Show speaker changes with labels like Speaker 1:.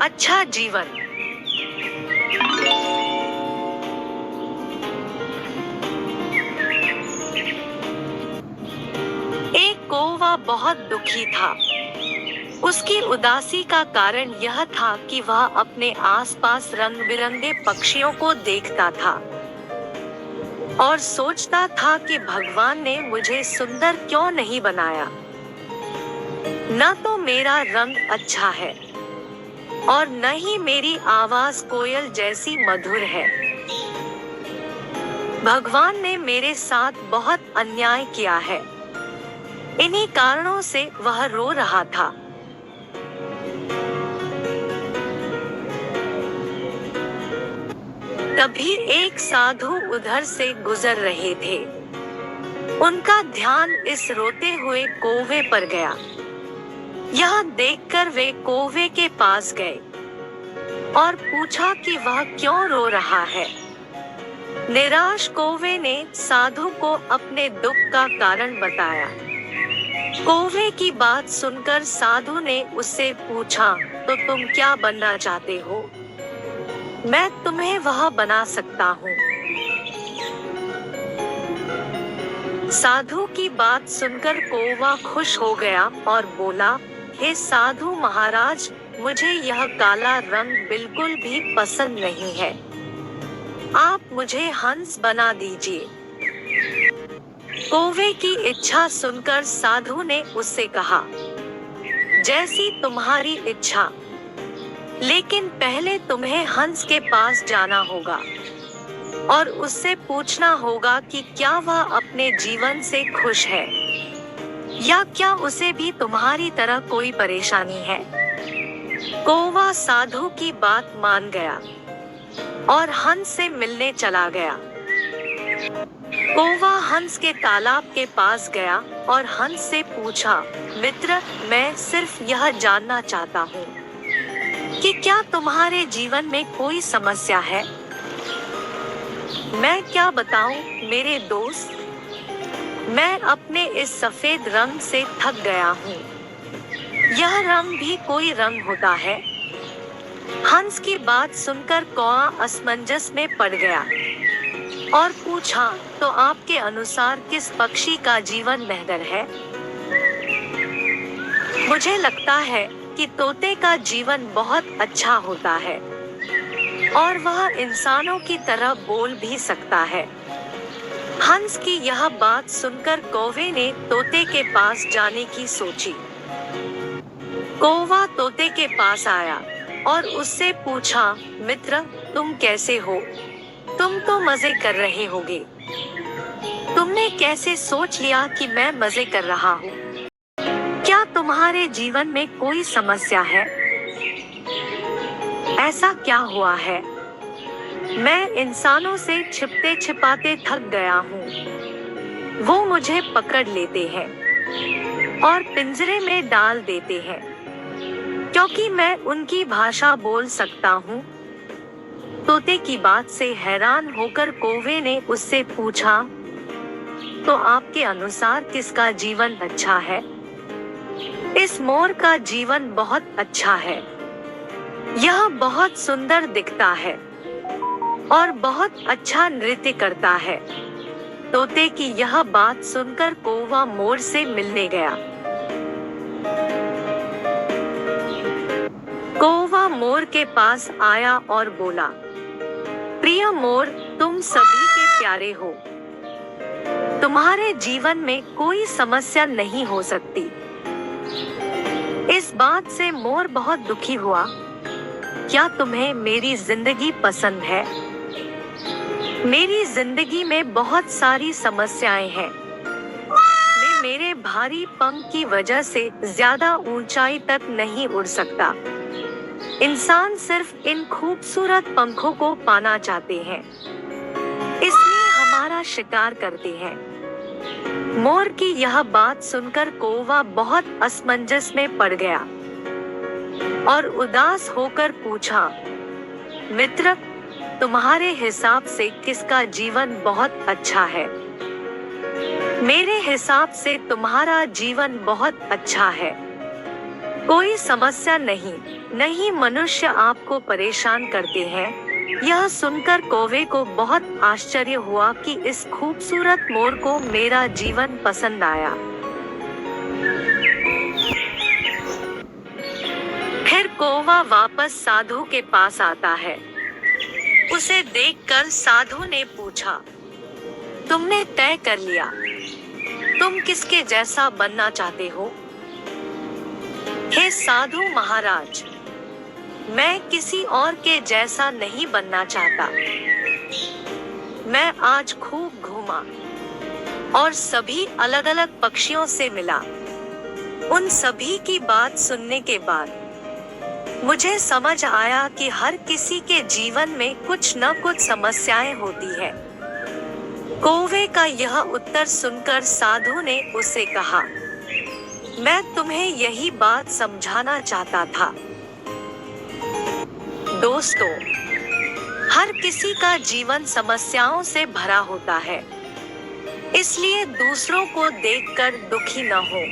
Speaker 1: अच्छा जीवन। एक कौवा बहुत दुखी था। उसकी उदासी का कारण यह था कि वह अपने आसपास रंग बिरंगे पक्षियों को देखता था और सोचता था कि भगवान ने मुझे सुंदर क्यों नहीं बनाया। न तो मेरा रंग अच्छा है और न ही मेरी आवाज कोयल जैसी मधुर है। भगवान ने मेरे साथ बहुत अन्याय किया है। इन्हीं कारणों से वह रो रहा था। तभी एक साधु उधर से गुजर रहे थे। उनका ध्यान इस रोते हुए कौवे पर गया। यह देखकर वे कौवे के पास गए और पूछा कि वह क्यों रो रहा है। निराश कौवे ने साधु को अपने दुख का कारण बताया। कौवे की बात सुनकर साधु ने उससे पूछा, तो तुम क्या बनना चाहते हो? मैं तुम्हें वह बना सकता हूँ। साधु की बात सुनकर कौवा खुश हो गया और बोला, हे साधु महाराज, मुझे यह काला रंग बिल्कुल भी पसंद नहीं है। आप मुझे हंस बना दीजिए। कौवे की इच्छा सुनकर साधु ने उससे कहा, जैसी तुम्हारी इच्छा, लेकिन पहले तुम्हें हंस के पास जाना होगा और उससे पूछना होगा कि क्या वह अपने जीवन से खुश है या क्या उसे भी तुम्हारी तरह कोई परेशानी है। कौवा साधु की बात मान गया और हंस से मिलने चला गया। कौवा हंस के तालाब के पास गया और हंस से पूछा, मित्र, मैं सिर्फ यह जानना चाहता हूँ कि क्या तुम्हारे जीवन में कोई समस्या है। मैं क्या बताऊं मेरे दोस्त, मैं अपने इस सफेद रंग से थक गया हूँ। यह रंग भी कोई रंग होता है। हंस की बात सुनकर कौवा असमंजस में पड़ गया और पूछा, तो आपके अनुसार किस पक्षी का जीवन बेहतर है? मुझे लगता है कि तोते का जीवन बहुत अच्छा होता है और वह इंसानों की तरह बोल भी सकता है। हंस की यह बात सुनकर कौवे ने तोते के पास जाने की सोची। कौवा तोते के पास आया और उससे पूछा, मित्र, तुम कैसे हो? तुम तो मजे कर रहे होगे। तुमने कैसे सोच लिया कि मैं मजे कर रहा हूँ? क्या तुम्हारे जीवन में कोई समस्या है? ऐसा क्या हुआ है? मैं इंसानों से छिपते छिपाते थक गया हूँ। वो मुझे पकड़ लेते हैं और पिंजरे में डाल देते हैं क्योंकि मैं उनकी भाषा बोल सकता हूँ। तोते की बात से हैरान होकर कौवे ने उससे पूछा, तो आपके अनुसार किसका जीवन अच्छा है? इस मोर का जीवन बहुत अच्छा है। यह बहुत सुंदर दिखता है और बहुत अच्छा नृत्य करता है। तोते की यह बात सुनकर कौवा मोर से मिलने गया। कौवा मोर के पास आया और बोला, प्रिय मोर, तुम सभी के प्यारे हो। तुम्हारे जीवन में कोई समस्या नहीं हो सकती। इस बात से मोर बहुत दुखी हुआ। क्या तुम्हें मेरी जिंदगी पसंद है? मेरी जिंदगी में बहुत सारी समस्याएं हैं। मैं मेरे भारी पंख की वजह से ज्यादा ऊंचाई तक नहीं उड़ सकता। इंसान सिर्फ इन खूबसूरत पंखों को पाना चाहते हैं, इसलिए हमारा शिकार करते हैं। मोर की यह बात सुनकर कौवा बहुत असमंजस में पड़ गया और उदास होकर पूछा, मित्र, तुम्हारे हिसाब से किसका जीवन बहुत अच्छा है? मेरे हिसाब से तुम्हारा जीवन बहुत अच्छा है। कोई समस्या नहीं, नहीं मनुष्य आपको परेशान करते हैं। यह सुनकर कौवे को बहुत आश्चर्य हुआ कि इस खूबसूरत मोर को मेरा जीवन पसंद आया। फिर कौवा वापस साधु के पास आता है। उसे देखकर साधु ने पूछा, तुमने तय कर लिया, तुम किसके जैसा बनना चाहते हो? हे साधु महाराज, मैं किसी और के जैसा नहीं बनना चाहता। मैं आज खूब घूमा और सभी अलग अलग पक्षियों से मिला। उन सभी की बात सुनने के बाद मुझे समझ आया कि हर किसी के जीवन में कुछ न कुछ समस्याएं होती है। कौवे का यह उत्तर सुनकर साधु ने उससे कहा, मैं तुम्हें यही बात समझाना चाहता था। दोस्तों, हर किसी का जीवन समस्याओं से भरा होता है, इसलिए दूसरों को देखकर दुखी न हो।